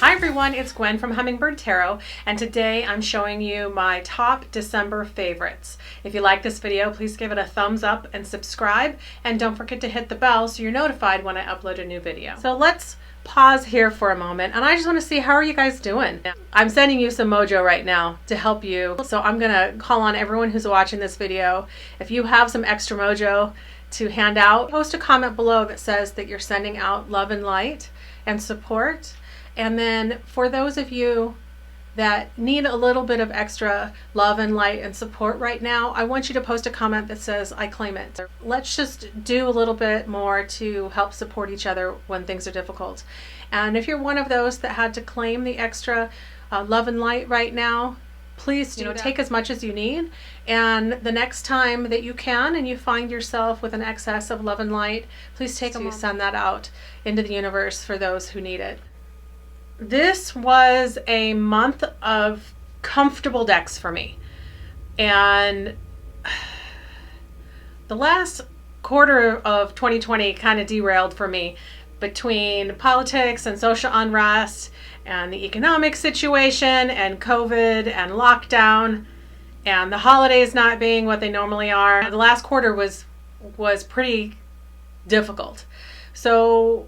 Hi everyone, it's Gwen from Hummingbird Tarot, and today I'm showing you my top December favorites. If you like this video, please give it a thumbs up and subscribe, and don't forget to hit the bell so you're notified when I upload a new video. So let's pause here for a moment, and I just want to see, how are you guys doing? I'm sending you some mojo right now to help you, so I'm gonna call on everyone who's watching this video. If you have some extra mojo to hand out, post a comment below that says that you're sending out love and light and support. And then for those of you that need a little bit of extra love and light and support right now, I want you to post a comment that says, I claim it. Let's just do a little bit more to help support each other when things are difficult. And if you're one of those that had to claim the extra love and light right now, please take as much as you need. And the next time that you can and you find yourself with an excess of love and light, please take a moment to send that out into the universe for those who need it. This was a month of comfortable decks for me, and the last quarter of 2020 kind of derailed for me between politics and social unrest and the economic situation and COVID and lockdown and the holidays not being what they normally are. The last quarter was pretty difficult. So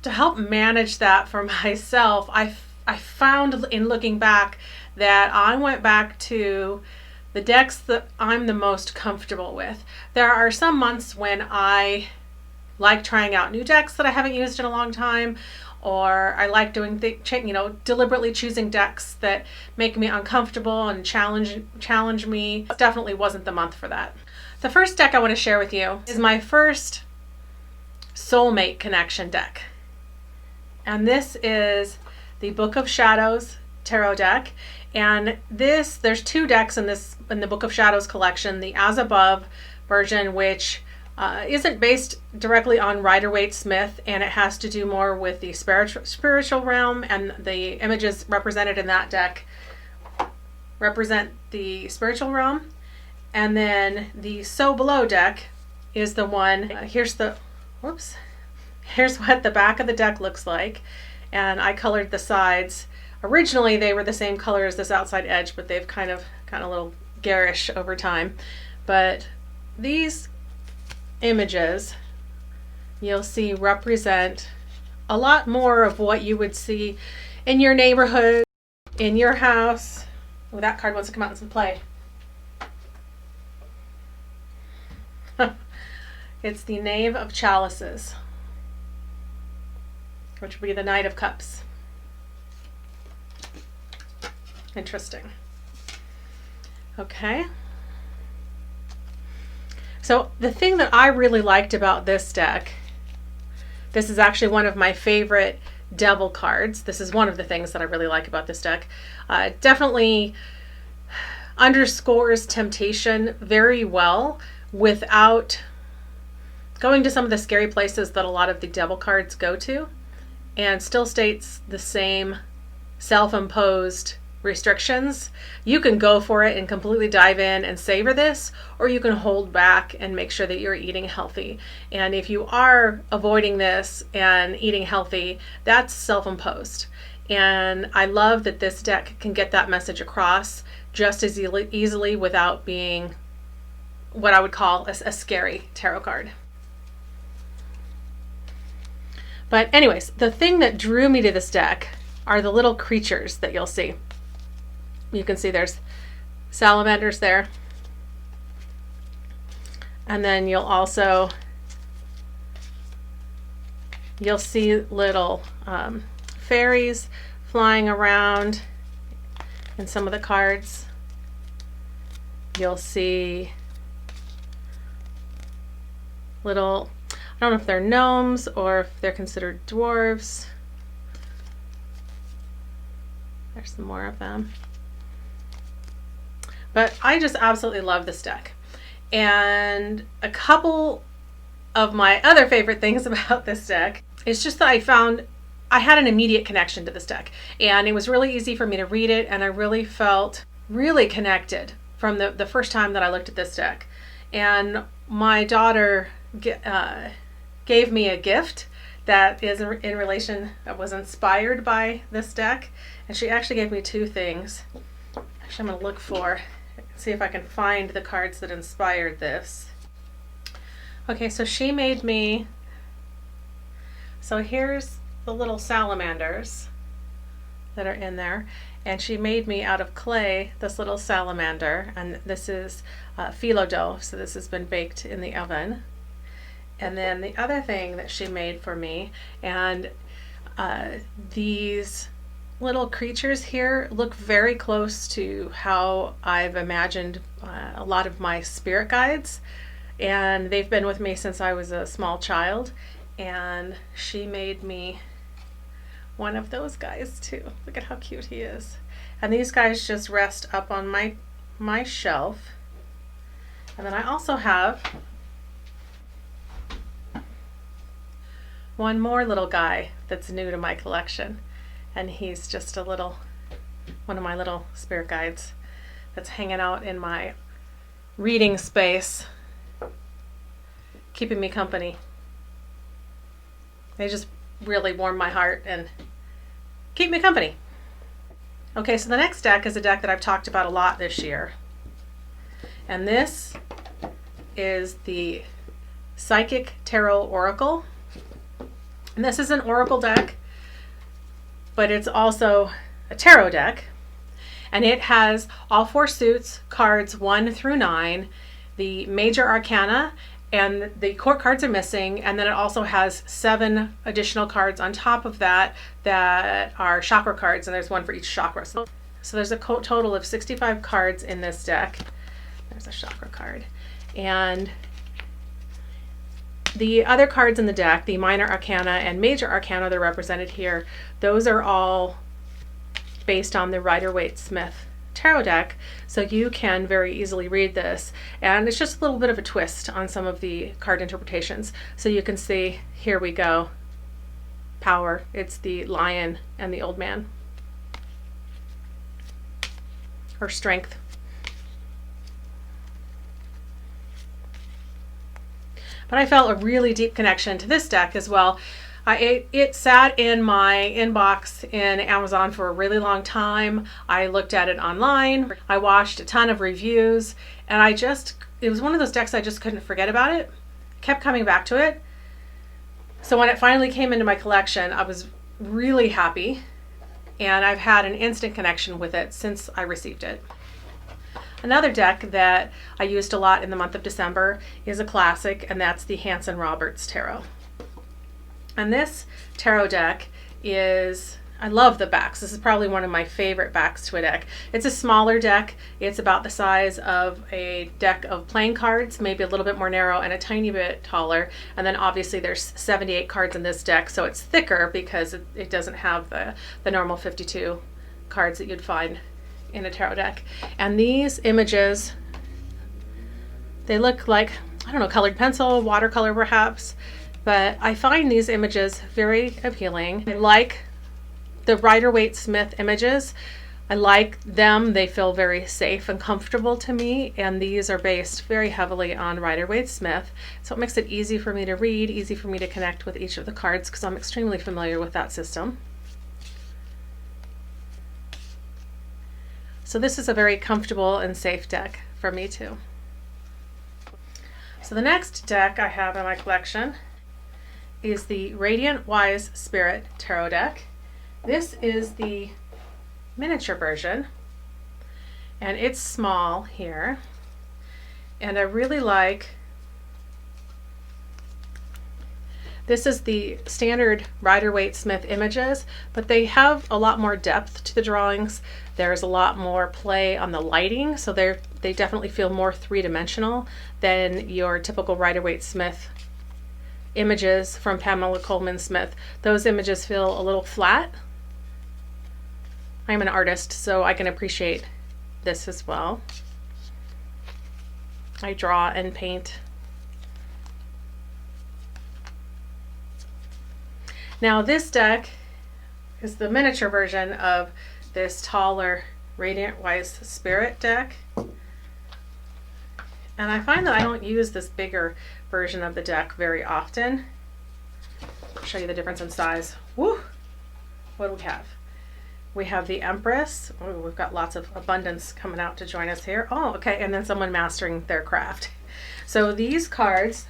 to help manage that for myself, I found in looking back that I went back to the decks that I'm the most comfortable with. There are some months when I like trying out new decks that I haven't used in a long time, or I like doing deliberately choosing decks that make me uncomfortable and challenge me. It definitely wasn't the month for that. The first deck I want to share with you is my first soulmate connection deck. And this is the Book of Shadows tarot deck. And there's two decks in the Book of Shadows collection. The As Above version, which isn't based directly on Rider-Waite-Smith, and it has to do more with the spiritual realm, and the images represented in that deck represent the spiritual realm. And then the So Below deck is the one, here's what the back of the deck looks like, and I colored the sides. Originally they were the same color as this outside edge, but they've kind of gotten a little garish over time. But these images you'll see represent a lot more of what you would see in your neighborhood, in your house. Oh, that card wants to come out and play. It's the Knave of Chalices, which will be the Knight of Cups. Interesting. Okay. So the thing that I really liked about this deck, this is actually one of my favorite devil cards. This is one of the things that I really like about this deck. Definitely underscores temptation very well without going to some of the scary places that a lot of the devil cards go to, and still states the same self-imposed restrictions. You can go for it and completely dive in and savor this, or you can hold back and make sure that you're eating healthy. And if you are avoiding this and eating healthy, that's self-imposed. And I love that this deck can get that message across just as easily without being what I would call a scary tarot card. But anyways, the thing that drew me to this deck are the little creatures that you'll see. You can see there's salamanders there. And then you'll see little fairies flying around in some of the cards. You'll see little, I don't know if they're gnomes or if they're considered dwarves. There's some more of them. But I just absolutely love this deck. And a couple of my other favorite things about this deck It's just that I found I had an immediate connection to this deck, and it was really easy for me to read it, and I really felt really connected from the first time that I looked at this deck. And my daughter gave me a gift that is in relation, that was inspired by this deck, and she actually gave me two things. Actually, I'm going to look for, see if I can find the cards that inspired this. Okay, so she made me, so here's the little salamanders that are in there, and she made me out of clay this little salamander, and this is phyllo dough, so this has been baked in the oven. And then the other thing that she made for me, and these little creatures here look very close to how I've imagined a lot of my spirit guides, and they've been with me since I was a small child, and she made me one of those guys too. Look at how cute he is. And these guys just rest up on my shelf. And then I also have one more little guy that's new to my collection, and he's just one of my little spirit guides that's hanging out in my reading space, keeping me company. They just really warm my heart and keep me company. Okay, so the next deck is a deck that I've talked about a lot this year, and this is the Psychicterrell Oracle. And this is an oracle deck, but it's also a tarot deck, and it has all 4 suits, cards 1 through 9, the major arcana, and the court cards are missing, and then it also has 7 additional cards on top of that that are chakra cards, and there's one for each chakra. So there's a total of 65 cards in this deck. There's a chakra card. And the other cards in the deck, the minor arcana and major arcana, they're represented here. Those are all based on the Rider-Waite-Smith tarot deck, so you can very easily read this. And it's just a little bit of a twist on some of the card interpretations. So you can see, here we go, power. It's the lion and the old man. Or strength. But I felt a really deep connection to this deck as well. It sat in my inbox in Amazon for a really long time. I looked at it online. I watched a ton of reviews, and it was one of those decks I just couldn't forget about it. Kept coming back to it. So when it finally came into my collection, I was really happy, and I've had an instant connection with it since I received it. Another deck that I used a lot in the month of December is a classic, and that's the Hanson Roberts Tarot. And this tarot deck is, I love the backs. This is probably one of my favorite backs to a deck. It's a smaller deck. It's about the size of a deck of playing cards, maybe a little bit more narrow and a tiny bit taller. And then obviously there's 78 cards in this deck, so it's thicker because it doesn't have the normal 52 cards that you'd find in a tarot deck. And these images, they look like, I don't know, colored pencil, watercolor perhaps, but I find these images very appealing. I like the Rider-Waite-Smith images. I like them. They feel very safe and comfortable to me, and these are based very heavily on Rider-Waite-Smith, so it makes it easy for me to read, easy for me to connect with each of the cards because I'm extremely familiar with that system. So this is a very comfortable and safe deck for me too. So the next deck I have in my collection is the Radiant Wise Spirit Tarot deck. This is the miniature version, and it's small here, and I really like, this is the standard Rider-Waite-Smith images, but they have a lot more depth to the drawings. There's a lot more play on the lighting, so they definitely feel more three-dimensional than your typical Rider-Waite-Smith images from Pamela Coleman Smith. Those images feel a little flat. I'm an artist, so I can appreciate this as well. I draw and paint. Now this deck is the miniature version of this taller Rider-Waite-Smith deck. And I find that I don't use this bigger version of the deck very often. I'll show you the difference in size. Woo! What do we have? We have the Empress. Oh, we've got lots of abundance coming out to join us here. Oh, okay, and then someone mastering their craft. So these cards,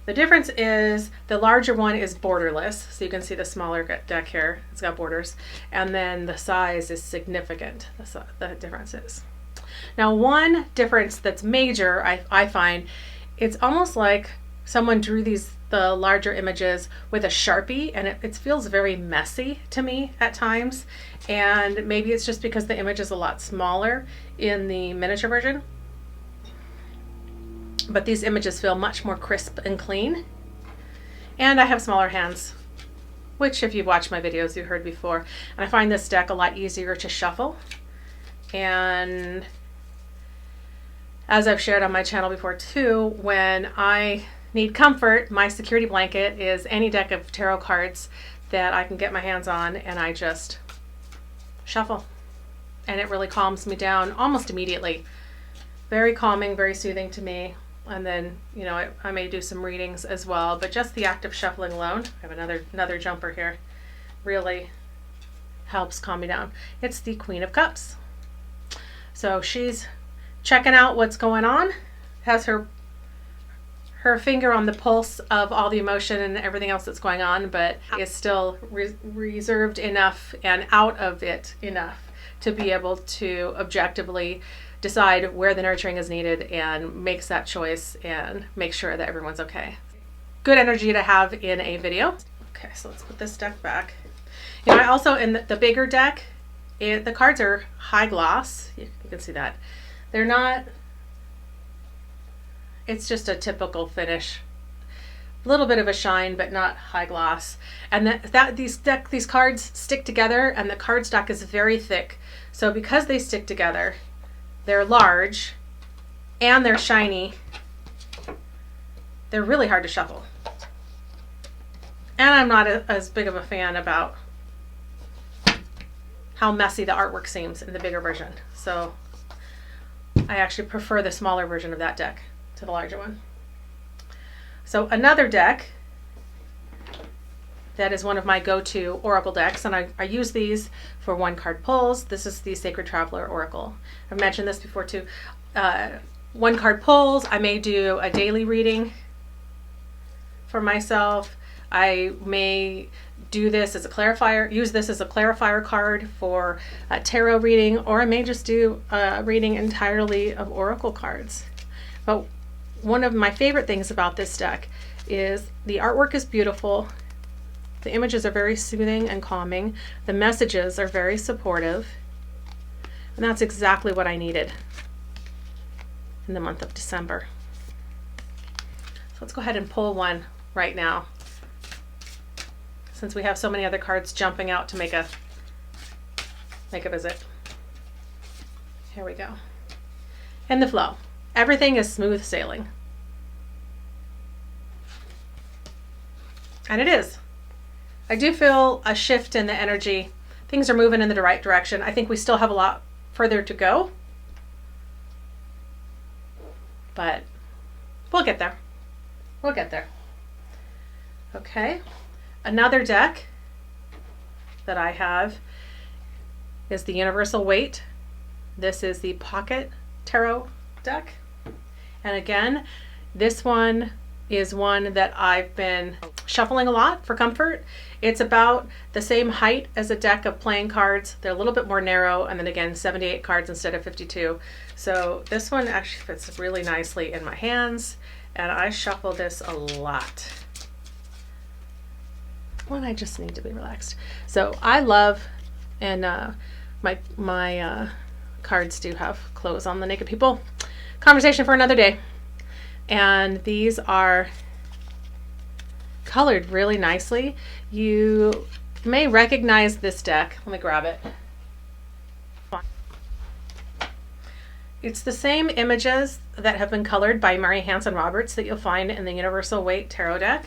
the difference is the larger one is borderless. So you can see the smaller deck here. It's got borders. And then the size is significant, the difference is. Now, one difference that's major, I find, it's almost like someone drew the larger images with a Sharpie, and it feels very messy to me at times. And maybe it's just because the image is a lot smaller in the miniature version. But these images feel much more crisp and clean. And I have smaller hands, which if you've watched my videos, you've heard before. And I find this deck a lot easier to shuffle. And as I've shared on my channel before too, when I need comfort, my security blanket is any deck of tarot cards that I can get my hands on, and I just shuffle. And it really calms me down almost immediately. Very calming, very soothing to me. And then, you know, I may do some readings as well, but just the act of shuffling alone, I have another jumper here, really helps calm me down. It's the Queen of Cups. So she's checking out what's going on, has her finger on the pulse of all the emotion and everything else that's going on, but is still reserved enough and out of it enough to be able to objectively decide where the nurturing is needed and makes that choice and make sure that everyone's okay. Good energy to have in a video. Okay, so let's put this deck back. You know, I also, in the bigger deck, the cards are high gloss. You can see that. They're not, it's just a typical finish. A little bit of a shine, but not high gloss. And these cards stick together, and the cardstock is very thick. So because they stick together, they're large and they're shiny, they're really hard to shuffle. And I'm not as big of a fan about how messy the artwork seems in the bigger version. So I actually prefer the smaller version of that deck to the larger one. So another deck that is one of my go-to Oracle decks, and I use these for one-card pulls. This is the Psychicterrell Oracle. I've mentioned this before too. One-card pulls, I may do a daily reading for myself. I may do this as a clarifier, use this as a clarifier card for a tarot reading, or I may just do a reading entirely of Oracle cards. But one of my favorite things about this deck is the artwork is beautiful. The images are very soothing and calming. The messages are very supportive. And that's exactly what I needed in the month of December. So let's go ahead and pull one right now, since we have so many other cards jumping out to make a visit. Here we go. In the flow. Everything is smooth sailing. And it is. I do feel a shift in the energy. Things are moving in the right direction. I think we still have a lot further to go, but we'll get there. We'll get there. Okay. Another deck that I have is the Universal Weight. This is the Pocket Tarot deck. And again, this one is one that I've been shuffling a lot for comfort. It's about the same height as a deck of playing cards. They're a little bit more narrow, and then again 78 cards instead of 52. So this one actually fits really nicely in my hands, and I shuffle this a lot when I just need to be relaxed. So I love, and my cards do have clothes on the naked people. Conversation for another day. And these are colored really nicely. You may recognize this deck. Let me grab it. It's the same images that have been colored by Mary Hanson Roberts that you'll find in the Universal Weight Tarot deck,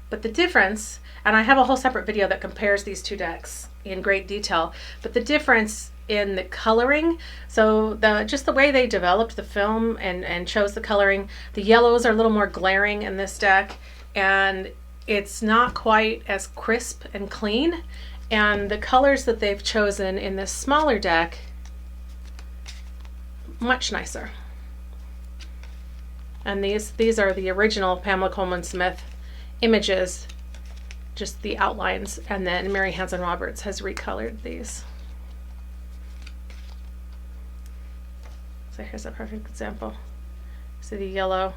But the difference, and I have a whole separate video that compares these two decks in great detail, but the difference in the coloring, so just the way they developed the film and chose the coloring, the yellows are a little more glaring in this deck, and it's not quite as crisp and clean. And the colors that they've chosen in this smaller deck, much nicer. And these are the original Pamela Colman Smith images, just the outlines, and then Mary Hansen Roberts has recolored these. So here's a perfect example. See the yellow.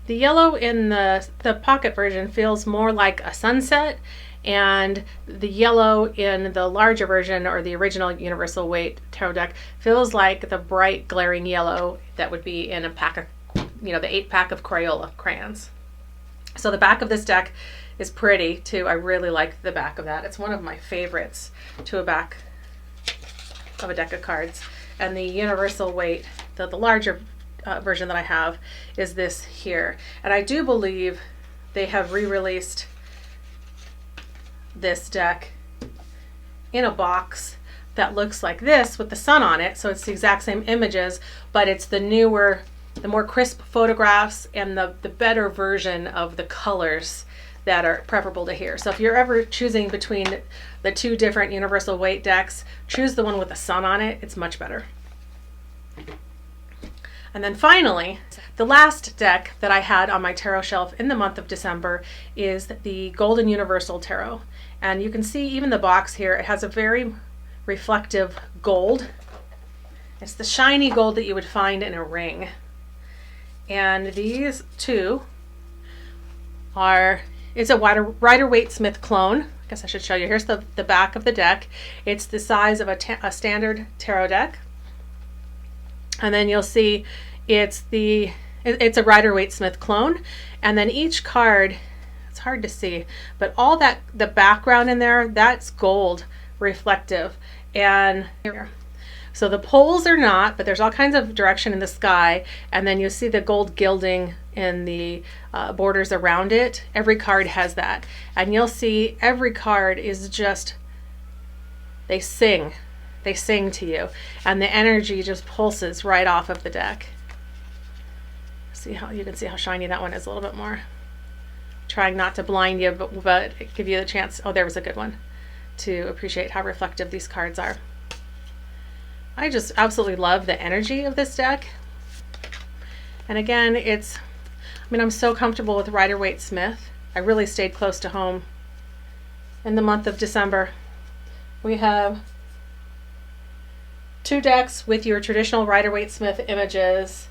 The yellow in the pocket version feels more like a sunset, and the yellow in the larger version, or the original Universal Weight tarot deck, feels like the bright glaring yellow that would be in a pack of, the 8-pack of Crayola crayons. So the back of this deck is pretty too. I really like the back of that. It's one of my favorites to a back of a deck of cards. And the Universal Weight, the larger version that I have, is this here. And I do believe they have re-released this deck in a box that looks like this with the sun on it. So it's the exact same images, but it's the newer, the more crisp photographs and the better version of the colors that are preferable to here. So if you're ever choosing between the two different Universal Weight decks, choose the one with the sun on it. It's much better. And then finally, the last deck that I had on my tarot shelf in the month of December is the Golden Universal Tarot. And you can see even the box here, it has a very reflective gold. It's the shiny gold that you would find in a ring. And these two are, it's a Rider-Waite-Smith clone. I guess I should show you. Here's the back of the deck. It's the size of a standard tarot deck. And then you'll see it's a Rider-Waite-Smith clone. And then each card, it's hard to see, but all that, the background in there, that's gold reflective. And here, so the poles are not, but there's all kinds of direction in the sky. And then you see the gold gilding in the borders around it. Every card has that. And you'll see every card is just, they sing to you. And the energy just pulses right off of the deck. See how, you can see how shiny that one is a little bit more. Trying not to blind you, but give you the chance, oh, there was a good one, to appreciate how reflective these cards are. I just absolutely love the energy of this deck. And again, I'm so comfortable with Rider-Waite-Smith. I really stayed close to home in the month of December. We have 2 decks with your traditional Rider-Waite-Smith images,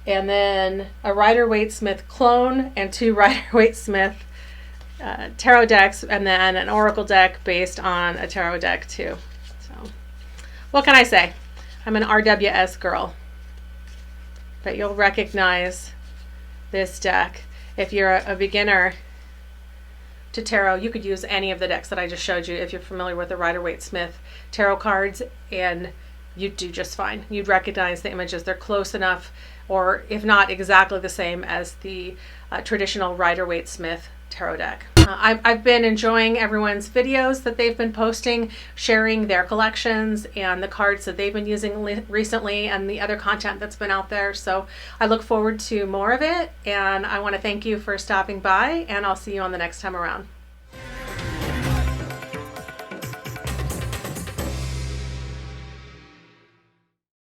and then a Rider-Waite-Smith clone and 2 Rider-Waite-Smith tarot decks, and then an oracle deck based on a tarot deck too. So what can I say? I'm an RWS girl, but you'll recognize this deck. If you're a beginner to tarot, you could use any of the decks that I just showed you if you're familiar with the Rider-Waite-Smith tarot cards, and you'd do just fine. You'd recognize the images. They're close enough, or if not exactly the same as the traditional Rider-Waite-Smith tarot deck. I've been enjoying everyone's videos that they've been posting, sharing their collections and the cards that they've been using recently and the other content that's been out there. So I look forward to more of it, and I want to thank you for stopping by, and I'll see you on the next time around.